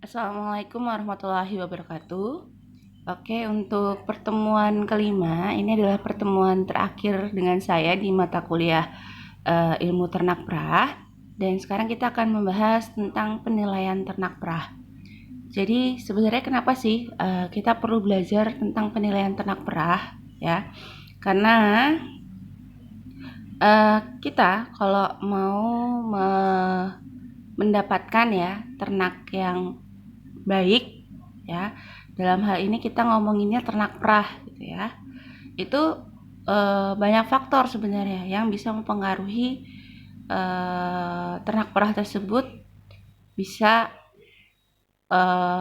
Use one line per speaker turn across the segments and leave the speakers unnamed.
Assalamualaikum warahmatullahi wabarakatuh. Oke, untuk pertemuan kelima, ini adalah pertemuan terakhir dengan saya di mata kuliah ilmu ternak perah. Dan sekarang kita akan membahas tentang penilaian ternak perah. Jadi sebenarnya kenapa sih kita perlu belajar tentang penilaian ternak perah? Ya, karena kita kalau mau mendapatkan ya ternak yang baik ya, dalam hal ini kita ngomonginnya ternak perah gitu ya, itu banyak faktor sebenarnya yang bisa mempengaruhi ternak perah tersebut bisa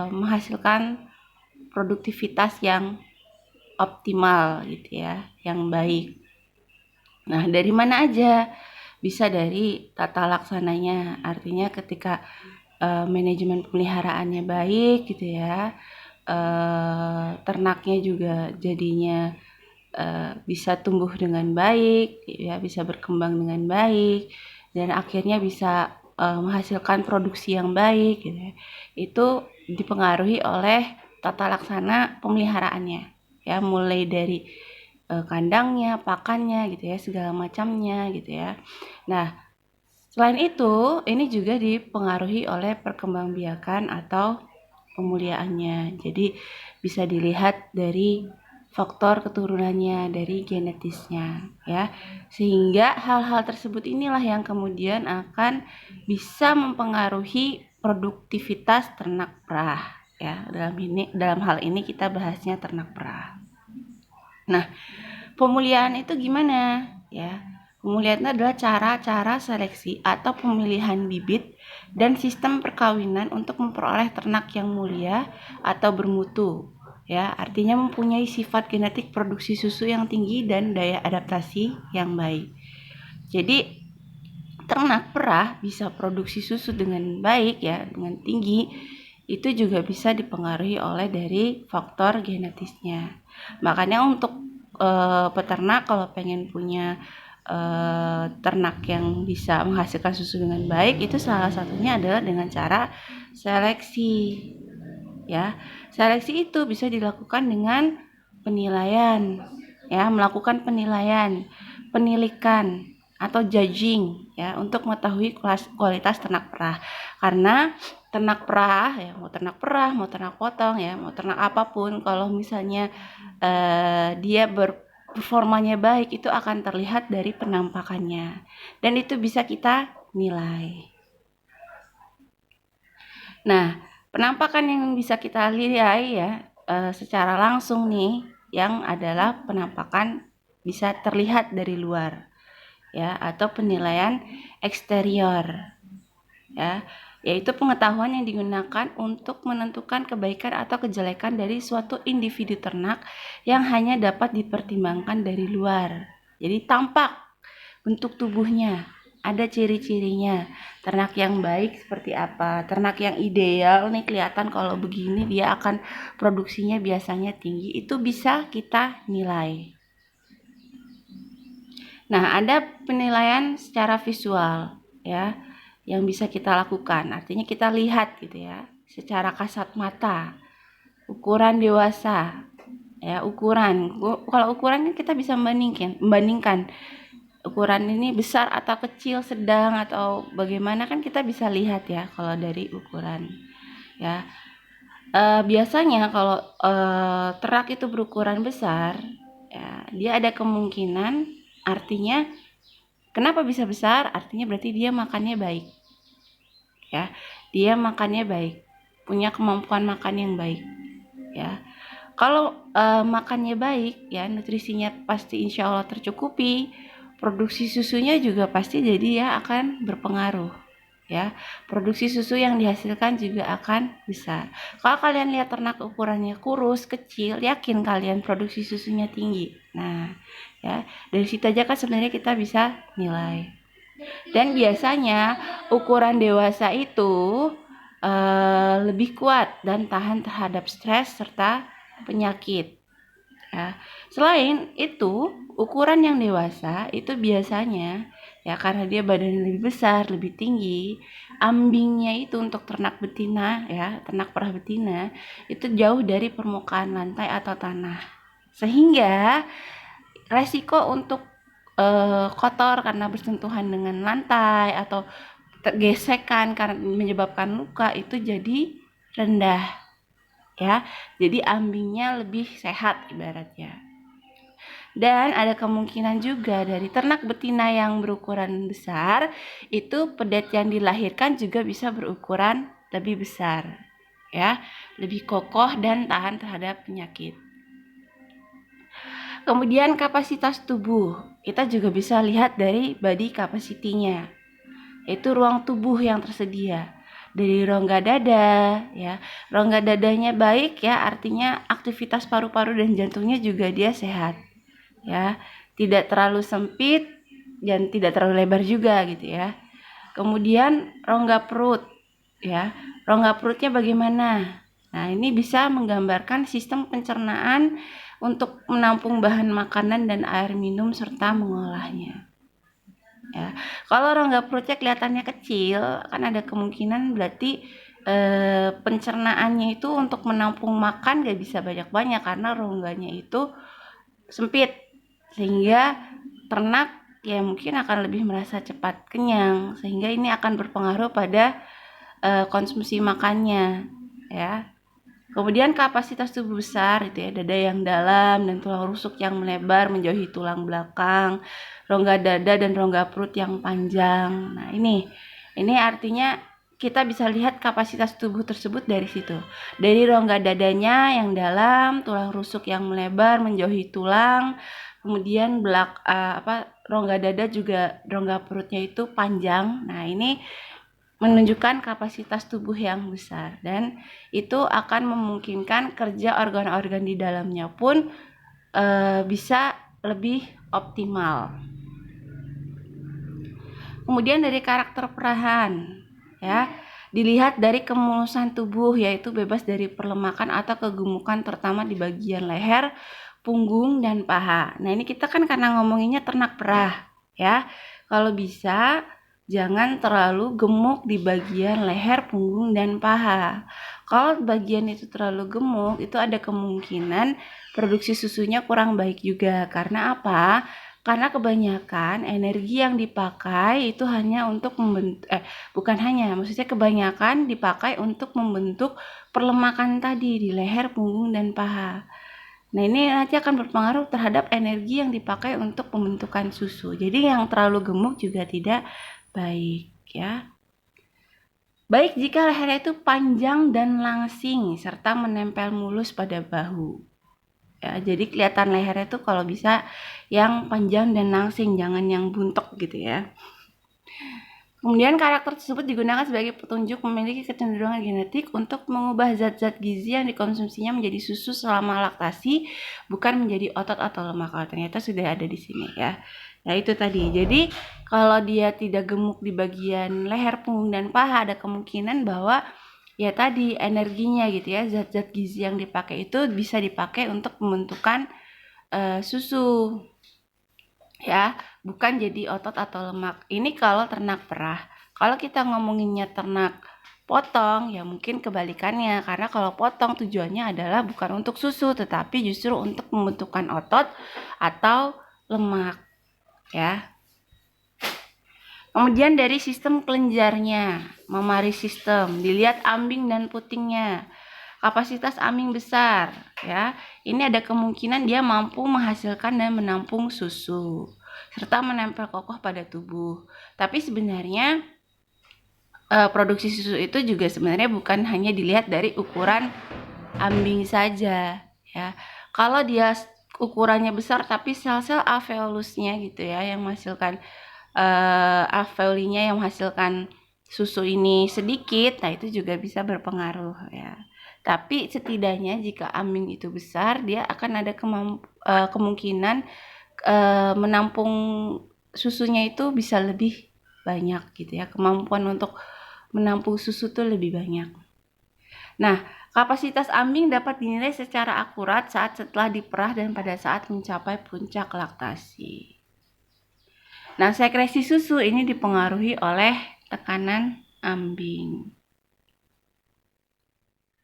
menghasilkan produktivitas yang optimal gitu ya, yang baik. Nah, dari mana aja? Bisa dari tata laksananya, artinya ketika manajemen pemeliharaannya baik gitu ya, ternaknya juga jadinya bisa tumbuh dengan baik ya, bisa berkembang dengan baik, dan akhirnya bisa menghasilkan produksi yang baik gitu ya. Itu dipengaruhi oleh tata laksana pemeliharaannya ya, mulai dari kandangnya, pakannya gitu ya, segala macamnya gitu ya. Nah, selain itu, ini juga dipengaruhi oleh perkembangbiakan atau pemuliaannya. Jadi bisa dilihat dari faktor keturunannya, dari genetisnya ya. Sehingga hal-hal tersebut inilah yang kemudian akan bisa mempengaruhi produktivitas ternak perah ya. Dalam hal ini kita bahasnya ternak perah. Nah, pemuliaan itu gimana ya? Pemuliaan itu adalah cara-cara seleksi atau pemilihan bibit dan sistem perkawinan untuk memperoleh ternak yang mulia atau bermutu. Ya, artinya mempunyai sifat genetik produksi susu yang tinggi dan daya adaptasi yang baik. Jadi, ternak perah bisa produksi susu dengan baik ya, dengan tinggi, itu juga bisa dipengaruhi oleh dari faktor genetisnya. Makanya untuk peternak kalau pengen punya ternak yang bisa menghasilkan susu dengan baik, itu salah satunya adalah dengan cara seleksi ya. Seleksi itu bisa dilakukan dengan penilaian ya, melakukan penilaian, penilikan atau judging ya, untuk mengetahui kualitas ternak perah. Karena ternak perah ya, mau ternak perah, mau ternak potong ya, mau ternak apapun, kalau misalnya dia performanya baik, itu akan terlihat dari penampakannya, dan itu bisa kita nilai. Nah, penampakan yang bisa kita lihat ya secara langsung nih, yang adalah penampakan bisa terlihat dari luar ya, atau penilaian eksterior ya, yaitu pengetahuan yang digunakan untuk menentukan kebaikan atau kejelekan dari suatu individu ternak yang hanya dapat dipertimbangkan dari luar. Jadi tampak bentuk tubuhnya, ada ciri-cirinya. Ternak yang baik seperti apa, ternak yang ideal nih kelihatan kalau begini dia akan produksinya biasanya tinggi, itu bisa kita nilai. Nah, ada penilaian secara visual ya, yang bisa kita lakukan. Artinya kita lihat gitu ya, secara kasat mata. Ukuran dewasa ya, ukuran. Kalau ukuran kan kita bisa membandingkan ukuran ini besar atau kecil, sedang atau bagaimana, kan kita bisa lihat ya kalau dari ukuran ya. Biasanya kalau ternak itu berukuran besar ya, dia ada kemungkinan, artinya kenapa bisa besar, artinya berarti dia makannya baik ya, dia makannya baik, punya kemampuan makan yang baik ya. Kalau makannya baik ya, nutrisinya pasti insya Allah tercukupi, produksi susunya juga pasti jadi ya akan berpengaruh ya. Produksi susu yang dihasilkan juga akan besar. Kalau kalian lihat ternak ukurannya kurus, kecil, yakin kalian produksi susunya tinggi. Nah, ya, dari situ aja kan sebenarnya kita bisa nilai. Dan biasanya ukuran dewasa itu lebih kuat dan tahan terhadap stres serta penyakit ya. Selain itu, ukuran yang dewasa itu biasanya ya, karena dia badannya lebih besar, lebih tinggi. Ambingnya itu untuk ternak betina, ya, ternak perah betina itu jauh dari permukaan lantai atau tanah, sehingga resiko untuk kotor karena bersentuhan dengan lantai atau gesekan karena menyebabkan luka itu jadi rendah, ya. Jadi ambingnya lebih sehat ibaratnya. Dan ada kemungkinan juga dari ternak betina yang berukuran besar, itu pedet yang dilahirkan juga bisa berukuran lebih besar, ya, lebih kokoh dan tahan terhadap penyakit. Kemudian kapasitas tubuh, kita juga bisa lihat dari body capacity-nya, yaitu ruang tubuh yang tersedia. Dari rongga dada, ya, rongga dadanya baik, ya, artinya aktivitas paru-paru dan jantungnya juga dia sehat, ya, tidak terlalu sempit dan tidak terlalu lebar juga gitu ya. Kemudian rongga perut, ya, rongga perutnya bagaimana? Nah, ini bisa menggambarkan sistem pencernaan untuk menampung bahan makanan dan air minum serta mengolahnya, ya. Kalau rongga perutnya kelihatannya kecil, kan ada kemungkinan berarti pencernaannya itu untuk menampung makan gak bisa banyak-banyak karena rongganya itu sempit, sehingga ternak ya mungkin akan lebih merasa cepat kenyang, sehingga ini akan berpengaruh pada konsumsi makannya, ya. Kemudian kapasitas tubuh besar itu ya, dada yang dalam dan tulang rusuk yang melebar menjauhi tulang belakang, rongga dada dan rongga perut yang panjang. Nah, ini artinya kita bisa lihat kapasitas tubuh tersebut dari situ. Dari rongga dadanya yang dalam, tulang rusuk yang melebar menjauhi tulang, kemudian rongga dada juga rongga perutnya itu panjang. Nah, ini menunjukkan kapasitas tubuh yang besar dan itu akan memungkinkan kerja organ-organ di dalamnya pun bisa lebih optimal. Kemudian dari karakter perahan, ya, dilihat dari kemulusan tubuh, yaitu bebas dari perlemakan atau kegemukan terutama di bagian leher, punggung dan paha. Nah, ini kita kan karena ngomonginnya ternak perah, ya. Kalau bisa jangan terlalu gemuk di bagian leher, punggung dan paha. Kalau bagian itu terlalu gemuk, itu ada kemungkinan produksi susunya kurang baik juga. Karena apa? Karena kebanyakan energi yang dipakai itu hanya untuk bukan hanya, maksudnya kebanyakan dipakai untuk membentuk perlemakan tadi di leher, punggung dan paha. Nah, ini nanti akan berpengaruh terhadap energi yang dipakai untuk pembentukan susu. Jadi yang terlalu gemuk juga tidak baik, ya. Baik jika lehernya itu panjang dan langsing serta menempel mulus pada bahu. Ya, jadi kelihatan lehernya tuh kalau bisa yang panjang dan langsing, jangan yang buntok gitu ya. Kemudian karakter tersebut digunakan sebagai petunjuk memiliki kecenderungan genetik untuk mengubah zat-zat gizi yang dikonsumsinya menjadi susu selama laktasi, bukan menjadi otot atau lemak. Kalau ternyata sudah ada di sini ya. Nah, itu tadi. Jadi kalau dia tidak gemuk di bagian leher, punggung dan paha, ada kemungkinan bahwa ya tadi energinya gitu ya, zat-zat gizi yang dipakai itu bisa dipakai untuk pembentukan susu, ya, bukan jadi otot atau lemak. Ini kalau ternak perah. Kalau kita ngomonginnya ternak potong, ya mungkin kebalikannya, karena kalau potong tujuannya adalah bukan untuk susu, tetapi justru untuk pembentukan otot atau lemak, ya. Kemudian dari sistem kelenjarnya, mammary system, dilihat ambing dan putingnya. Kapasitas ambing besar, ya. Ini ada kemungkinan dia mampu menghasilkan dan menampung susu serta menempel kokoh pada tubuh. Tapi sebenarnya produksi susu itu juga sebenarnya bukan hanya dilihat dari ukuran ambing saja, ya. Kalau dia ukurannya besar tapi sel-sel alveolusnya gitu ya yang menghasilkan alveolinya yang menghasilkan susu ini sedikit, nah itu juga bisa berpengaruh ya. Tapi setidaknya jika ambing itu besar, dia akan ada kemungkinan menampung susunya itu bisa lebih banyak gitu ya. Kemampuan untuk menampung susu itu lebih banyak. Nah, kapasitas ambing dapat dinilai secara akurat saat setelah diperah dan pada saat mencapai puncak laktasi. Nah, sekresi susu ini dipengaruhi oleh tekanan ambing.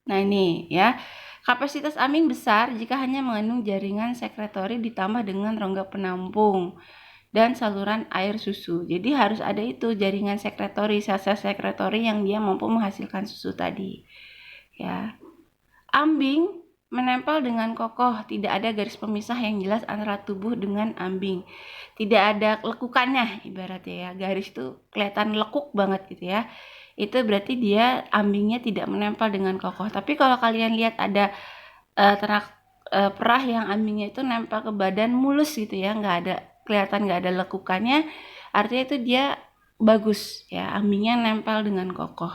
Nah, ini ya. Kapasitas ambing besar jika hanya mengandung jaringan sekretori ditambah dengan rongga penampung dan saluran air susu. Jadi harus ada itu jaringan sekretori, sel-sel sekretori yang dia mampu menghasilkan susu tadi. Ya. Ambing menempel dengan kokoh, tidak ada garis pemisah yang jelas antara tubuh dengan ambing. Tidak ada lekukannya ibaratnya ya. Garis itu kelihatan lekuk banget gitu ya. Itu berarti dia ambingnya tidak menempel dengan kokoh. Tapi kalau kalian lihat ada ternak perah yang ambingnya itu nempel ke badan mulus gitu ya, kelihatan nggak ada lekukannya, artinya itu dia bagus ya, ambingnya nempel dengan kokoh.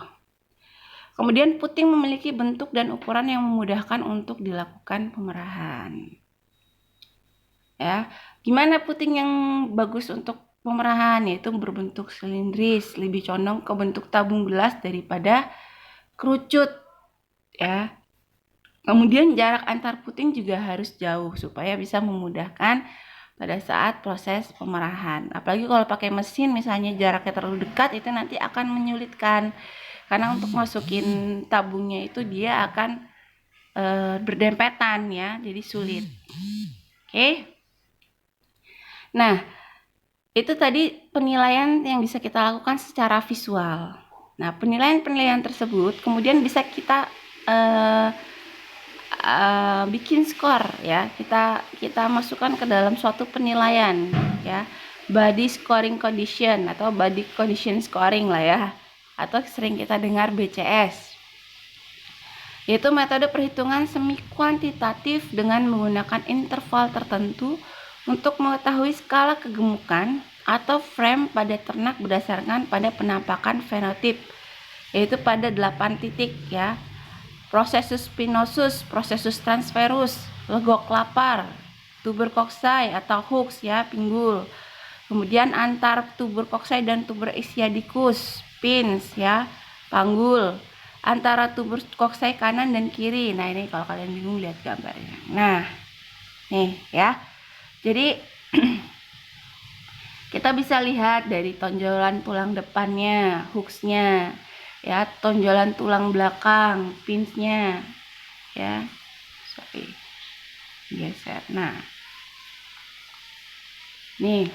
Kemudian puting memiliki bentuk dan ukuran yang memudahkan untuk dilakukan pemerahan. Ya, gimana puting yang bagus untuk pemerahan? Yaitu berbentuk silindris, lebih condong ke bentuk tabung gelas daripada kerucut. Ya. Kemudian jarak antar puting juga harus jauh supaya bisa memudahkan pada saat proses pemerahan. Apalagi kalau pakai mesin misalnya jaraknya terlalu dekat, itu nanti akan menyulitkan. Karena untuk masukin tabungnya itu dia akan berdempetan ya, jadi sulit. Oke. Nah, itu tadi penilaian yang bisa kita lakukan secara visual. Nah, penilaian-penilaian tersebut kemudian bisa kita bikin skor ya. Kita masukkan ke dalam suatu penilaian ya. Body scoring condition atau body condition scoring lah ya. Atau sering kita dengar BCS. Yaitu metode perhitungan semi kuantitatif dengan menggunakan interval tertentu untuk mengetahui skala kegemukan atau frame pada ternak berdasarkan pada penampakan fenotip, yaitu pada 8 titik ya. Processus spinosus, processus transferus, legok lapar, tuber koksai atau hooks ya, pinggul. Kemudian antar tuber koksai dan tuber ischiadicus, pins ya, panggul. Antara tuber koksai kanan dan kiri. Nah, ini kalau kalian bingung lihat gambarnya. Nah, nih ya. Jadi kita bisa lihat dari tonjolan tulang depannya, hooksnya, ya, tonjolan tulang belakang, pinsnya, ya, geser. Nah, nih,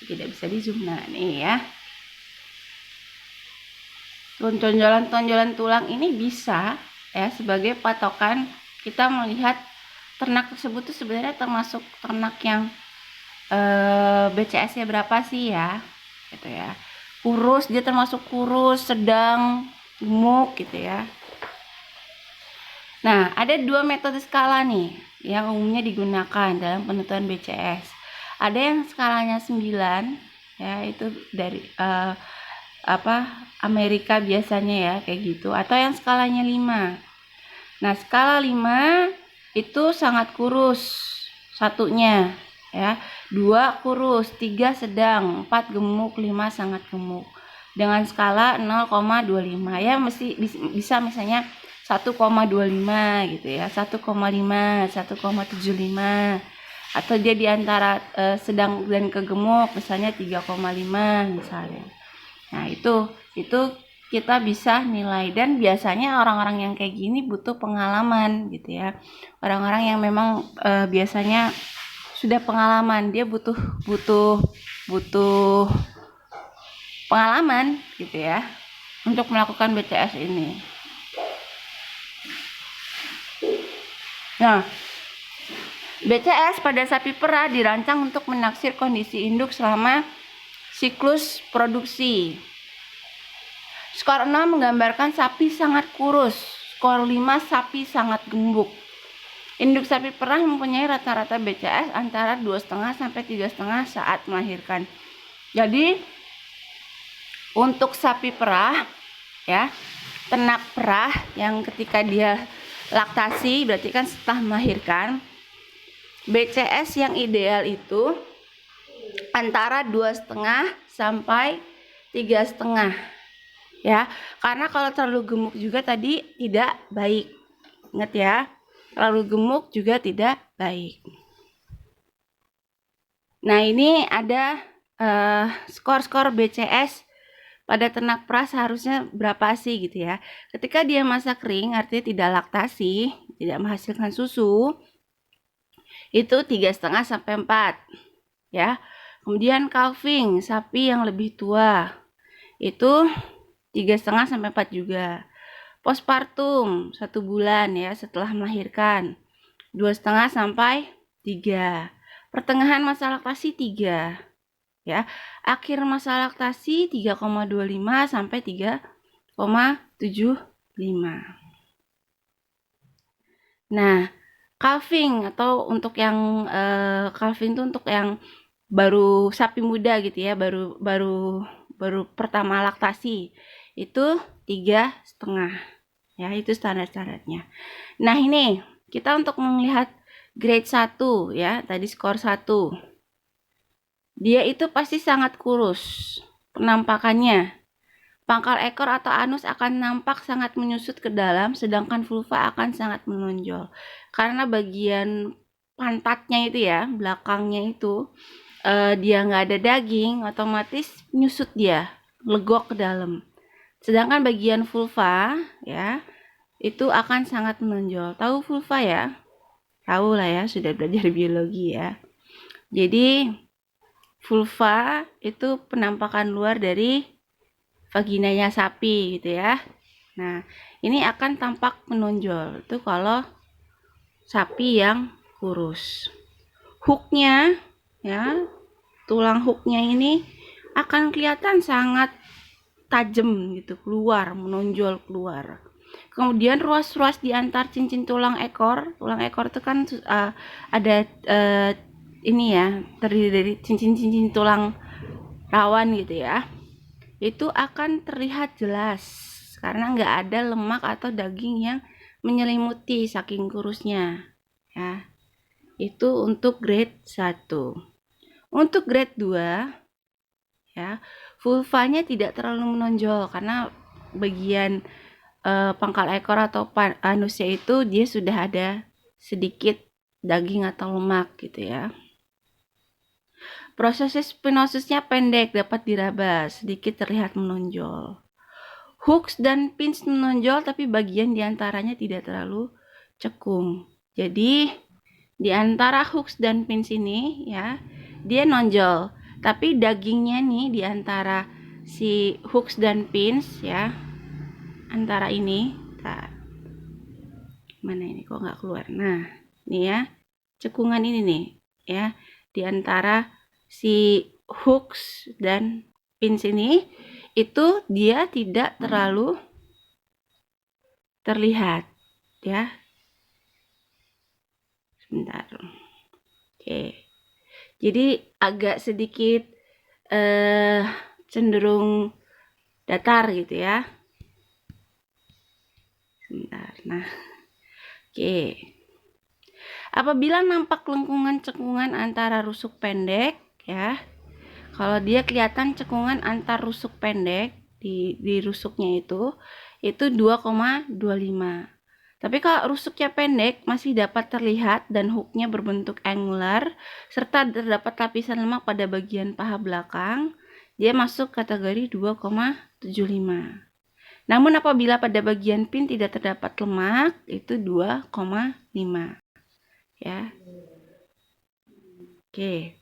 tidak bisa di zoom. Nah, nih ya, tonjolan-tonjolan tulang ini bisa ya sebagai patokan kita melihat ternak tersebut tuh sebenarnya termasuk ternak yang BCS-nya berapa sih ya, gitu ya. Kurus, dia termasuk kurus, sedang, gemuk gitu ya. Nah, ada 2 metode skala nih yang umumnya digunakan dalam penentuan BCS. Ada yang skalanya 9 ya, itu dari Amerika biasanya ya kayak gitu, atau yang skalanya 5. Nah, skala 5 itu sangat kurus satunya ya, 2 kurus, 3 sedang, 4 gemuk, 5 sangat gemuk. Dengan skala 0,25 ya, mesti bisa misalnya 1,25 gitu ya, 1,5, 1,75, atau dia di antara sedang dan kegemuk misalnya 3,5 misalnya. Nah, itu kita bisa nilai, dan biasanya orang-orang yang kayak gini butuh pengalaman gitu ya. Orang-orang yang memang biasanya sudah pengalaman, dia butuh pengalaman gitu ya untuk melakukan BCS ini. Nah, BCS pada sapi perah dirancang untuk menaksir kondisi induk selama siklus produksi. Skor 6 menggambarkan sapi sangat kurus, skor 5 sapi sangat gemuk. Induk sapi perah mempunyai rata-rata BCS antara 2,5 sampai 3,5 saat melahirkan. Jadi untuk sapi perah ya, ternak perah yang ketika dia laktasi berarti kan setelah melahirkan, BCS yang ideal itu antara 2,5 sampai 3,5 ya, karena kalau terlalu gemuk juga tadi tidak baik. Ingat ya, terlalu gemuk juga tidak baik. Nah, ini ada skor-skor BCS pada ternak peras harusnya berapa sih gitu ya. Ketika dia masa kering artinya tidak laktasi, tidak menghasilkan susu, itu 3,5 sampai 4 ya. Kemudian calving, sapi yang lebih tua, itu 3,5 sampai 4 juga. Postpartum 1 bulan ya setelah melahirkan, 2,5 sampai 3. Pertengahan masa laktasi 3 ya. Akhir masa laktasi 3,25 sampai 3,75. Nah, calving atau untuk yang calving itu untuk yang baru sapi muda gitu ya, baru pertama laktasi. Itu 3,5 ya, itu standar-standarnya. Nah, ini kita untuk melihat grade 1 ya, tadi skor 1. Dia itu pasti sangat kurus penampakannya. Pangkal ekor atau anus akan nampak sangat menyusut ke dalam, sedangkan vulva akan sangat menonjol. Karena bagian pantatnya itu ya, belakangnya itu, dia nggak ada daging, otomatis menyusut dia, legok ke dalam. Sedangkan bagian vulva ya, itu akan sangat menonjol. Tahu vulva ya? Tahu lah ya, sudah belajar biologi ya. Jadi vulva itu penampakan luar dari vaginanya sapi gitu ya. Nah, ini akan tampak menonjol itu kalau sapi yang kurus. Hooknya ya, tulang hooknya ini akan kelihatan sangat tajam gitu, keluar, menonjol keluar. Kemudian ruas-ruas di antar cincin tulang ekor itu kan ada ini ya, terdiri dari cincin-cincin tulang rawan gitu ya. Itu akan terlihat jelas karena nggak ada lemak atau daging yang menyelimuti saking kurusnya ya. Itu untuk grade 1. Untuk grade 2 ya, vulvanya tidak terlalu menonjol karena bagian pangkal ekor atau anusnya itu dia sudah ada sedikit daging atau lemak gitu ya. Proses spinosisnya pendek, dapat diraba, sedikit terlihat menonjol. Hooks dan pins menonjol tapi bagian diantaranya tidak terlalu cekung. Jadi di antara hooks dan pins ini ya, dia nonjol. Tapi dagingnya nih di antara si hooks dan pins ya, antara ini, mana ini kok nggak keluar. Nah, ini ya, cekungan ini nih ya, di antara si hooks dan pins ini itu dia tidak terlalu terlihat ya. Sebentar. Oke. Jadi agak sedikit cenderung datar gitu ya. Sebentar. Nah. Oke. Apabila nampak lengkungan cekungan antara rusuk pendek ya. Kalau dia kelihatan cekungan antar rusuk pendek di rusuknya itu 2,25. Tapi kalau rusuknya pendek masih dapat terlihat dan hooknya berbentuk angular serta terdapat lapisan lemak pada bagian paha belakang, dia masuk kategori 2,75. Namun apabila pada bagian pin tidak terdapat lemak, itu 2,5 ya. Oke.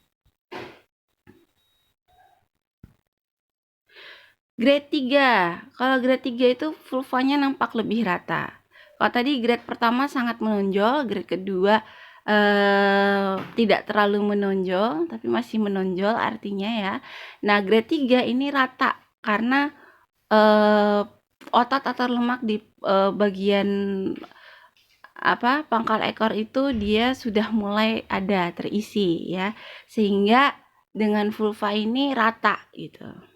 Grade 3. Kalau grade 3 itu vulvanya nampak lebih rata. Kalau tadi grade pertama sangat menonjol, grade kedua tidak terlalu menonjol, tapi masih menonjol artinya ya. Nah, grade 3 ini rata karena otot atau lemak di bagian pangkal ekor itu dia sudah mulai ada terisi ya. Sehingga dengan vulva ini rata gitu.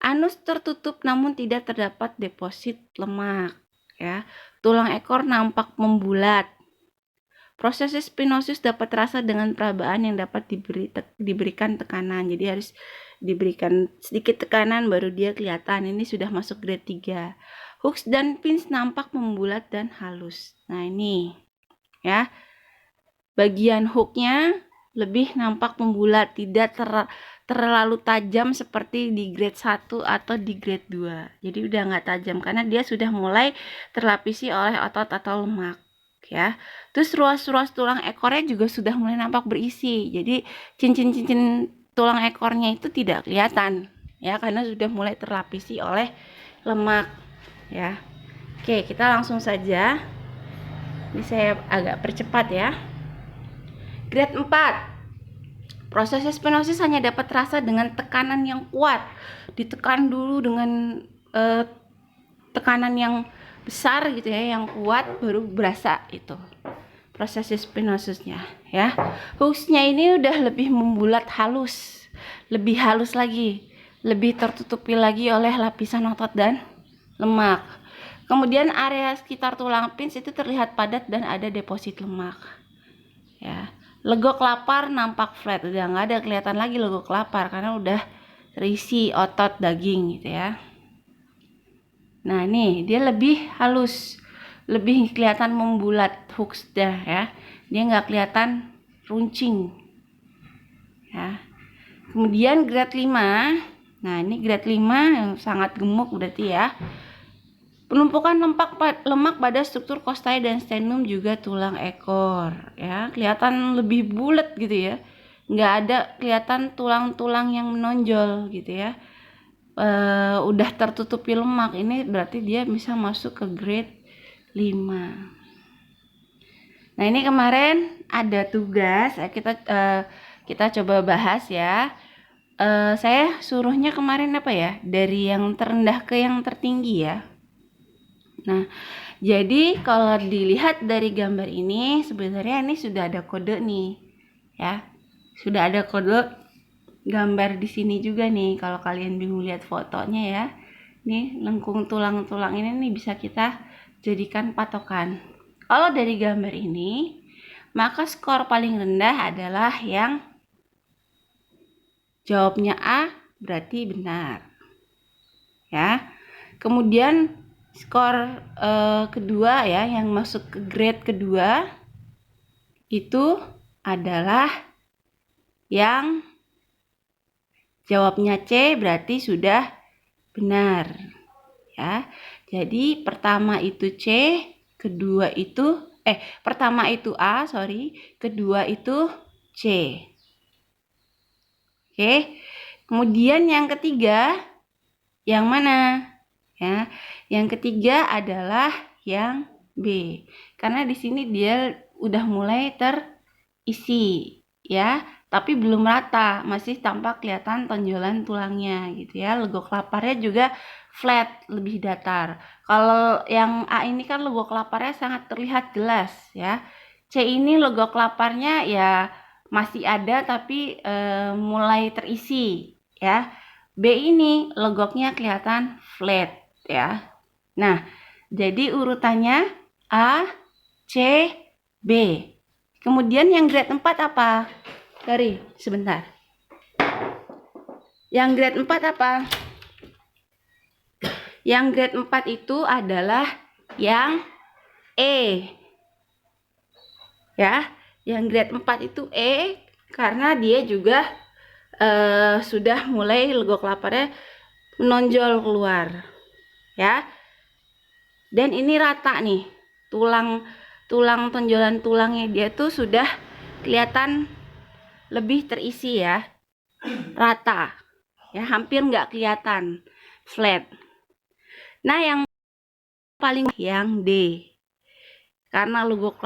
Anus tertutup namun tidak terdapat deposit lemak ya. Tulang ekor nampak membulat. Proses spinosis dapat terasa dengan perabaan yang dapat diberikan tekanan. Jadi harus diberikan sedikit tekanan baru dia kelihatan. Ini sudah masuk grade 3. Hooks dan pins nampak membulat dan halus. Nah, ini ya. Bagian hooknya lebih nampak membulat, tidak terlalu tajam seperti di grade 1 atau di grade 2. Jadi udah nggak tajam karena dia sudah mulai terlapisi oleh otot atau lemak ya. Terus ruas-ruas tulang ekornya juga sudah mulai nampak berisi. Jadi cincin-cincin tulang ekornya itu tidak kelihatan ya karena sudah mulai terlapisi oleh lemak ya. Oke, kita langsung saja. Ini saya agak percepat ya. Grade 4. Proses stenosis hanya dapat terasa dengan tekanan yang kuat. Ditekan dulu dengan tekanan yang besar gitu ya, yang kuat, baru berasa itu proses stenosisnya ya. Hooksnya ini udah lebih membulat halus, lebih halus lagi, lebih tertutupi lagi oleh lapisan otot dan lemak. Kemudian area sekitar tulang pins itu terlihat padat dan ada deposit lemak ya. Legok lapar nampak flat, udah nggak ada kelihatan lagi legok lapar karena udah terisi otot daging gitu ya. Nah nih dia lebih halus, lebih kelihatan membulat hooksnya ya, dia nggak kelihatan runcing ya. Kemudian grade 5. Nah ini grade 5 yang sangat gemuk berarti ya. Penumpukan lemak pada struktur kostai dan sternum juga tulang ekor ya, kelihatan lebih bulat gitu ya, nggak ada kelihatan tulang-tulang yang menonjol gitu ya. Udah tertutupi lemak, ini berarti dia bisa masuk ke grade 5. Nah ini kemarin ada tugas kita coba bahas ya. Saya suruhnya kemarin apa ya, dari yang terendah ke yang tertinggi ya. Nah, jadi kalau dilihat dari gambar ini, sebenarnya ini sudah ada kode nih, ya. Sudah ada kode gambar di sini juga nih. Kalau kalian bingung lihat fotonya ya, nih lengkung tulang-tulang ini nih bisa kita jadikan patokan. Kalau dari gambar ini, maka skor paling rendah adalah yang jawabnya A, berarti benar, ya. Kemudian skor kedua ya, yang masuk ke grade kedua itu adalah yang jawabnya C, berarti sudah benar ya. Jadi pertama itu C, kedua itu pertama itu A, kedua itu C. Oke. Kemudian yang ketiga yang mana? Ya, yang ketiga adalah yang B. Karena di sini dia udah mulai terisi ya, tapi belum rata, masih tampak kelihatan tonjolan tulangnya gitu ya. Legok laparnya juga flat, lebih datar. Kalau yang A ini kan legok laparnya sangat terlihat jelas ya. C ini legok laparnya ya masih ada tapi mulai terisi ya. B ini legoknya kelihatan flat ya. Nah, jadi urutannya A, C, B. Kemudian yang grade 4 apa? Dari sebentar. Yang grade 4 apa? Yang grade 4 itu adalah yang E. Ya, yang grade 4 itu E karena dia juga sudah mulai legok laparnya menonjol keluar. Ya. Dan ini rata nih, tulang tonjolan tulangnya dia tuh sudah kelihatan lebih terisi ya, rata ya, hampir nggak kelihatan flat. Nah yang paling yang D, karena legok